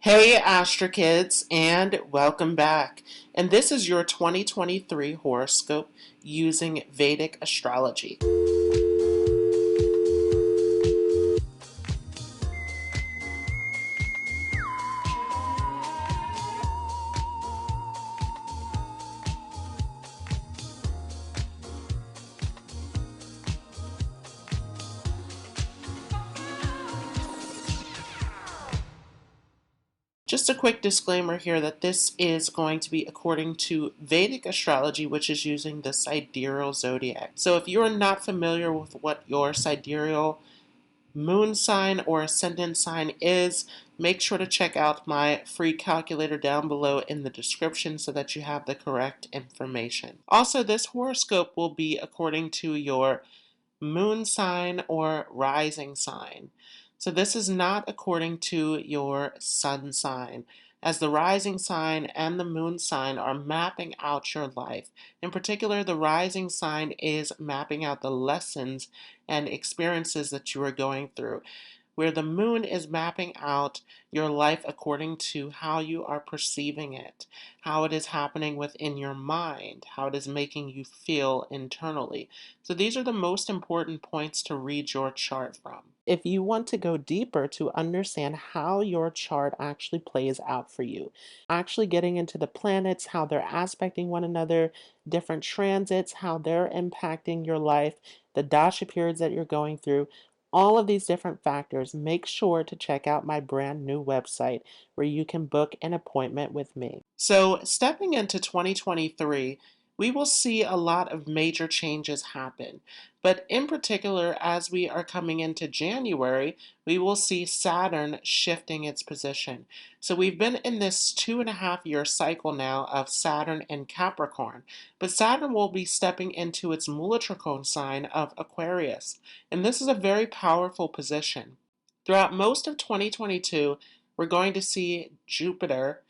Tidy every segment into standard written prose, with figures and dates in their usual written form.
Hey Astra Kids, and welcome back. And this is your 2023 horoscope using Vedic astrology. Just a quick disclaimer here that this is going to be according to Vedic astrology, which is using the sidereal zodiac. So if you're not familiar with what your sidereal moon sign or ascendant sign is, make sure to check out my free calculator down below in the description so that you have the correct information. Also, this horoscope will be according to your moon sign or rising sign. So this is not according to your sun sign, as the rising sign and the moon sign are mapping out your life. In particular, the rising sign is mapping out the lessons and experiences that you are going through, where the moon is mapping out your life according to how you are perceiving it, how it is happening within your mind, how it is making you feel internally. So these are the most important points to read your chart from. If you want to go deeper to understand how your chart actually plays out for you, actually getting into the planets, how they're aspecting one another, different transits, how they're impacting your life, the dasha periods that you're going through, all of these different factors, make sure to check out my brand new website where you can book an appointment with me. So, stepping into 2023, we will see a lot of major changes happen. But in particular, as we are coming into January, we will see Saturn shifting its position. So we've been in this 2.5 year cycle now of Saturn and Capricorn. But Saturn will be stepping into its Mulitricone sign of Aquarius. And this is a very powerful position. Throughout most of 2022, we're going to see Jupiter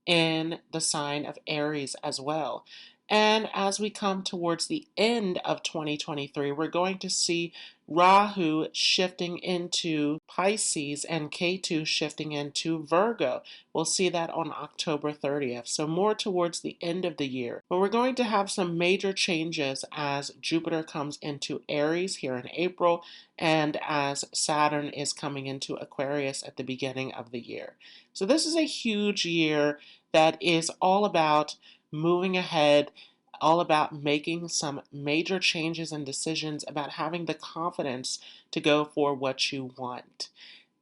in the sign of Aries as well. And as we come towards the end of 2023, we're going to see Rahu shifting into Pisces and Ketu shifting into Virgo. We'll see that on October 30th, so more towards the end of the year. But we're going to have some major changes as Jupiter comes into Aries here in April and as Saturn is coming into Aquarius at the beginning of the year. So this is a huge year that is all about moving ahead, all about making some major changes and decisions, about having the confidence to go for what you want.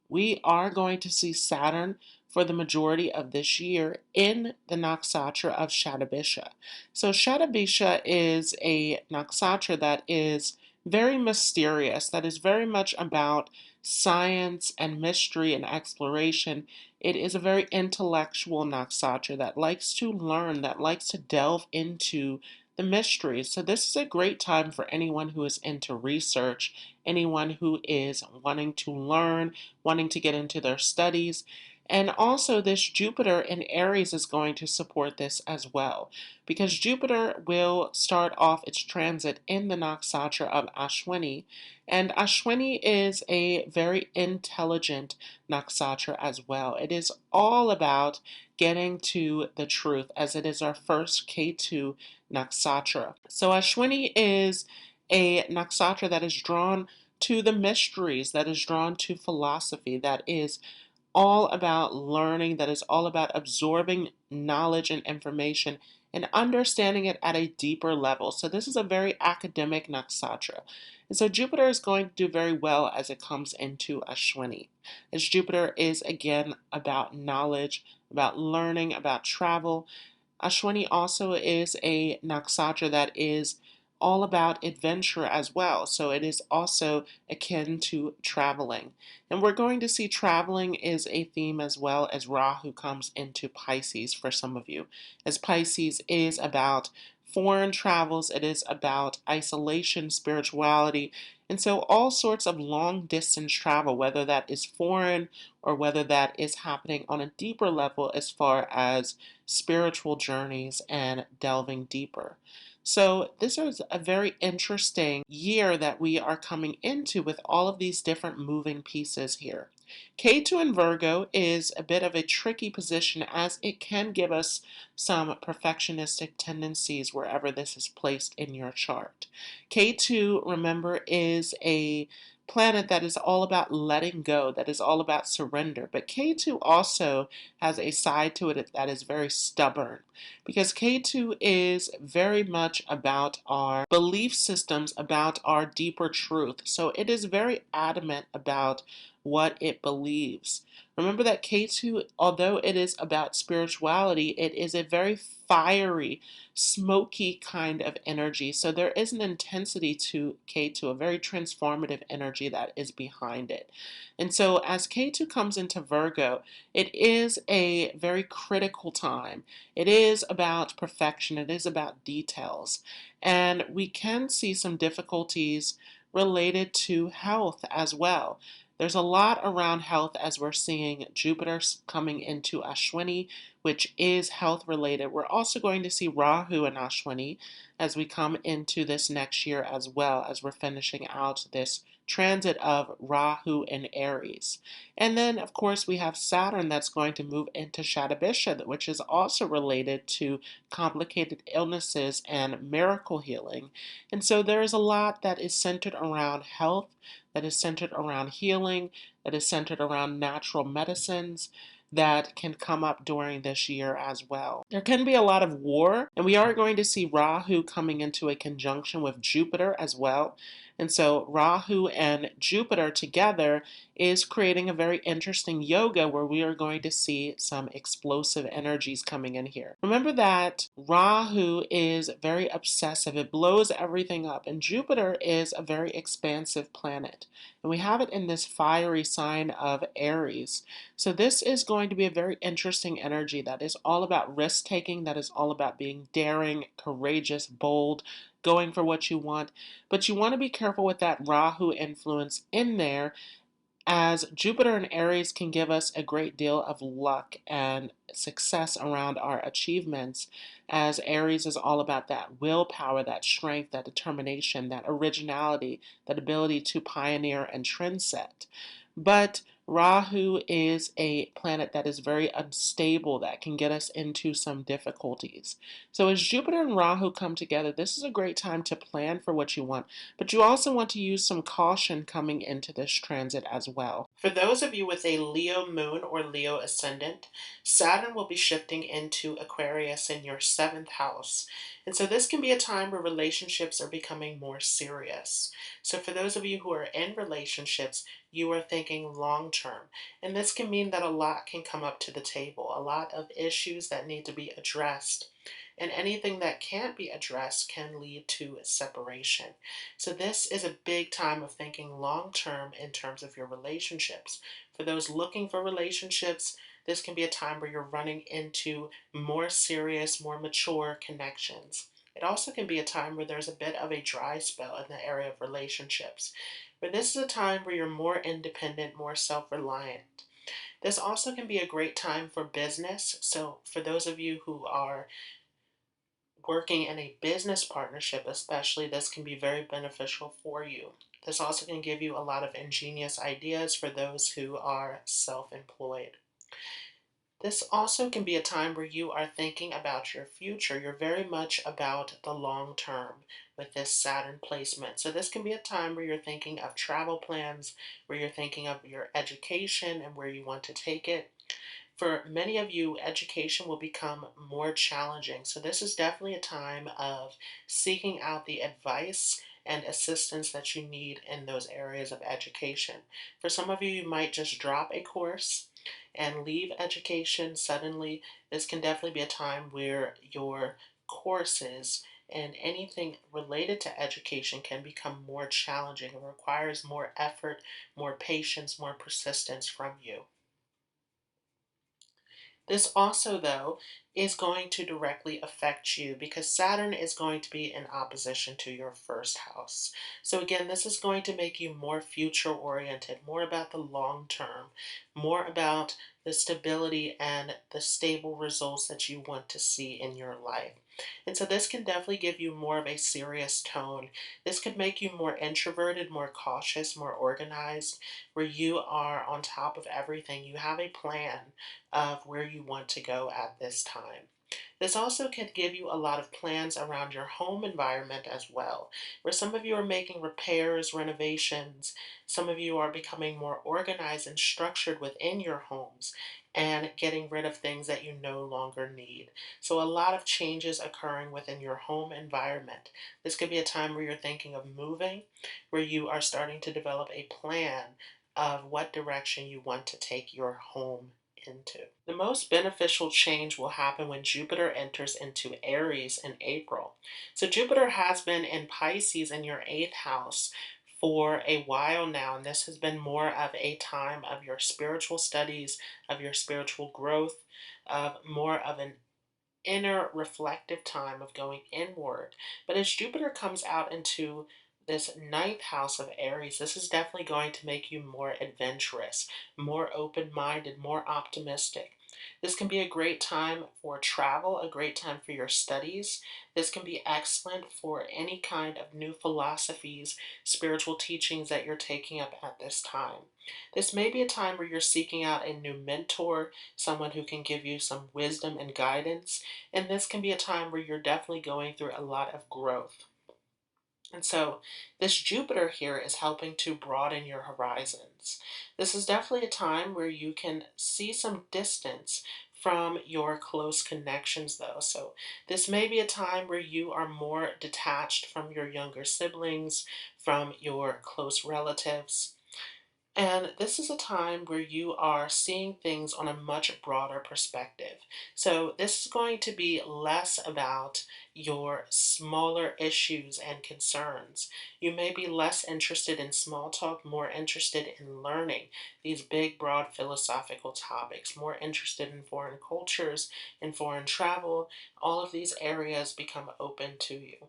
We are going to see Saturn for the majority of this year in the nakshatra of Shatabisha. So Shatabisha is a nakshatra that is very mysterious, that is very much about science and mystery and exploration. It is a very intellectual nakshatra that likes to learn, that likes to delve into the mysteries. So this is a great time for anyone who is into research, anyone who is wanting to learn, wanting to get into their studies. And also this Jupiter in Aries is going to support this as well, because Jupiter will start off its transit in the nakshatra of Ashwini, and Ashwini is a very intelligent nakshatra as well. It is all about getting to the truth, as it is our first Ketu nakshatra. So Ashwini is a nakshatra that is drawn to the mysteries, that is drawn to philosophy, that is all about learning, that is all about absorbing knowledge and information and understanding it at a deeper level. So this is a very academic nakshatra. And so Jupiter is going to do very well as it comes into Ashwini, as Jupiter is again about knowledge, about learning, about travel. Ashwini also is a nakshatra that is all about adventure as well. So it is also akin to traveling. And we're going to see traveling is a theme as well, as Rahu comes into Pisces for some of you. As Pisces is about foreign travels, it is about isolation, spirituality, and so all sorts of long distance travel, whether that is foreign or whether that is happening on a deeper level as far as spiritual journeys and delving deeper. So this is a very interesting year that we are coming into with all of these different moving pieces here. K2 in Virgo is a bit of a tricky position as it can give us some perfectionistic tendencies wherever this is placed in your chart. K2, remember, is a planet that is all about letting go, that is all about surrender. But K2 also has a side to it that is very stubborn because K2 is very much about our belief systems, about our deeper truth. So it is very adamant about what it believes. Remember that K2, although it is about spirituality, it is a very fiery, smoky kind of energy. So there is an intensity to K2, a very transformative energy that is behind it. And so as K2 comes into Virgo, it is a very critical time. It is about perfection, it is about details. And we can see some difficulties related to health as well. There's a lot around health as we're seeing Jupiter coming into Ashwini, which is health related. We're also going to see Rahu in Ashwini as we come into this next year as well, as we're finishing out this transit of Rahu in Aries. And then, of course, we have Saturn that's going to move into Shatabisha, which is also related to complicated illnesses and miracle healing. And so there is a lot that is centered around health, that is centered around healing, that is centered around natural medicines that can come up during this year as well. There can be a lot of war, and we are going to see Rahu coming into a conjunction with Jupiter as well. And so Rahu and Jupiter together is creating a very interesting yoga where we are going to see some explosive energies coming in here. Remember that Rahu is very obsessive. It blows everything up. And Jupiter is a very expansive planet. And we have it in this fiery sign of Aries. So this is going to be a very interesting energy that is all about risk taking, that is all about being daring, courageous, bold, going for what you want. But you want to be careful with that Rahu influence in there, as Jupiter and Aries can give us a great deal of luck and success around our achievements, as Aries is all about that willpower, that strength, that determination, that originality, that ability to pioneer and trend set. But Rahu is a planet that is very unstable, that can get us into some difficulties. So as Jupiter and Rahu come together, this is a great time to plan for what you want, but you also want to use some caution coming into this transit as well. For those of you with a Leo moon or Leo ascendant, Saturn will be shifting into Aquarius in your 7th house. And so this can be a time where relationships are becoming more serious. So for those of you who are in relationships, you are thinking long term. And this can mean that a lot can come up to the table, a lot of issues that need to be addressed. And anything that can't be addressed can lead to separation. So this is a big time of thinking long term in terms of your relationships. For those looking for relationships, this can be a time where you're running into more serious, more mature connections. It also can be a time where there's a bit of a dry spell in the area of relationships, where this is a time where you're more independent, more self-reliant. This also can be a great time for business. So for those of you who are working in a business partnership especially, this can be very beneficial for you. This also can give you a lot of ingenious ideas for those who are self-employed. This also can be a time where you are thinking about your future. You're very much about the long term with this Saturn placement. So this can be a time where you're thinking of travel plans, where you're thinking of your education and where you want to take it. For many of you, education will become more challenging. So this is definitely a time of seeking out the advice and assistance that you need in those areas of education. For some of you, you might just drop a course and leave education suddenly. This can definitely be a time where your courses and anything related to education can become more challenging. It requires more effort, more patience, more persistence from you. This also, though, is going to directly affect you because Saturn is going to be in opposition to your 1st house. So again, this is going to make you more future oriented, more about the long term, more about the stability and the stable results that you want to see in your life. And so this can definitely give you more of a serious tone. This could make you more introverted, more cautious, more organized, where you are on top of everything. You have a plan of where you want to go at this time. This also can give you a lot of plans around your home environment as well, where some of you are making repairs, renovations, some of you are becoming more organized and structured within your homes and getting rid of things that you no longer need. So a lot of changes occurring within your home environment. This could be a time where you're thinking of moving, where you are starting to develop a plan of what direction you want to take your home into. The most beneficial change will happen when Jupiter enters into Aries in April. So Jupiter has been in Pisces in your 8th house for a while now, and this has been more of a time of your spiritual studies, of your spiritual growth, of more of an inner reflective time of going inward. But as Jupiter comes out into this 9th house of Aries, this is definitely going to make you more adventurous, more open minded, more optimistic. This can be a great time for travel, a great time for your studies. This can be excellent for any kind of new philosophies, spiritual teachings that you're taking up at this time. This may be a time where you're seeking out a new mentor, someone who can give you some wisdom and guidance. And this can be a time where you're definitely going through a lot of growth. And so this Jupiter here is helping to broaden your horizons. This is definitely a time where you can see some distance from your close connections, though. So this may be a time where you are more detached from your younger siblings, from your close relatives. And this is a time where you are seeing things on a much broader perspective. So, this is going to be less about your smaller issues and concerns. You may be less interested in small talk, more interested in learning these big, broad philosophical topics, more interested in foreign cultures and foreign travel. All of these areas become open to you.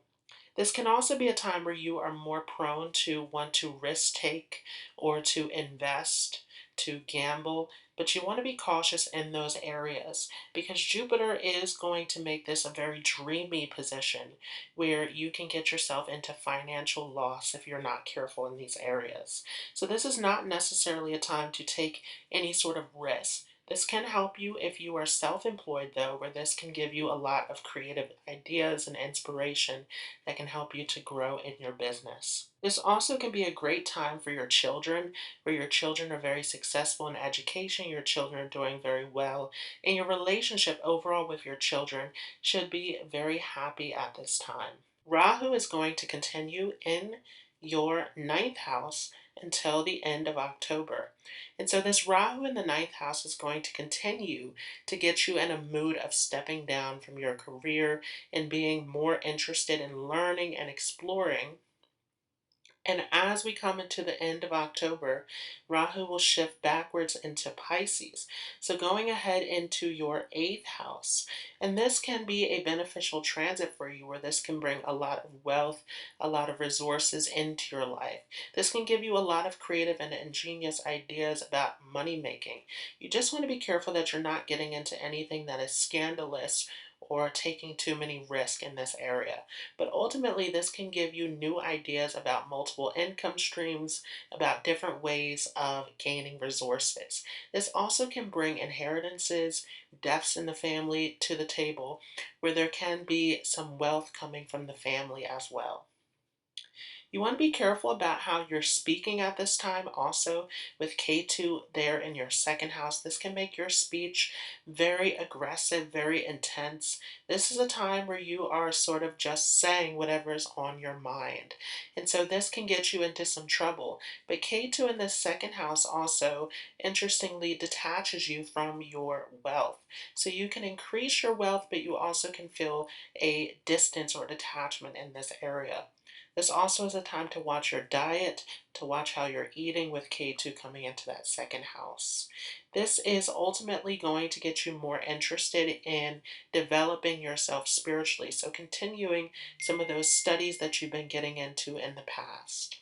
This can also be a time where you are more prone to want to risk take or to invest, to gamble, but you want to be cautious in those areas because Jupiter is going to make this a very dreamy position where you can get yourself into financial loss if you're not careful in these areas. So, this is not necessarily a time to take any sort of risk. This can help you if you are self employed, though, where this can give you a lot of creative ideas and inspiration that can help you to grow in your business. This also can be a great time for your children, where your children are very successful in education, your children are doing very well, and your relationship overall with your children should be very happy at this time. Rahu is going to continue in your 9th house until the end of October. And so this Rahu in the 9th house is going to continue to get you in a mood of stepping down from your career and being more interested in learning and exploring. And as we come into the end of October, Rahu will shift backwards into Pisces. So going ahead into your 8th house. And this can be a beneficial transit for you where this can bring a lot of wealth, a lot of resources into your life. This can give you a lot of creative and ingenious ideas about money making. You just want to be careful that you're not getting into anything that is scandalous or taking too many risks in this area. But ultimately, this can give you new ideas about multiple income streams, about different ways of gaining resources. This also can bring inheritances, deaths in the family to the table, where there can be some wealth coming from the family as well. You want to be careful about how you're speaking at this time. Also, with K2 there in your 2nd house, this can make your speech very aggressive, very intense. This is a time where you are sort of just saying whatever is on your mind. And so this can get you into some trouble. But K2 in this 2nd house also, interestingly, detaches you from your wealth. So you can increase your wealth, but you also can feel a distance or detachment in this area. This also is a time to watch your diet, to watch how you're eating with K2 coming into that 2nd house. This is ultimately going to get you more interested in developing yourself spiritually. So continuing some of those studies that you've been getting into in the past.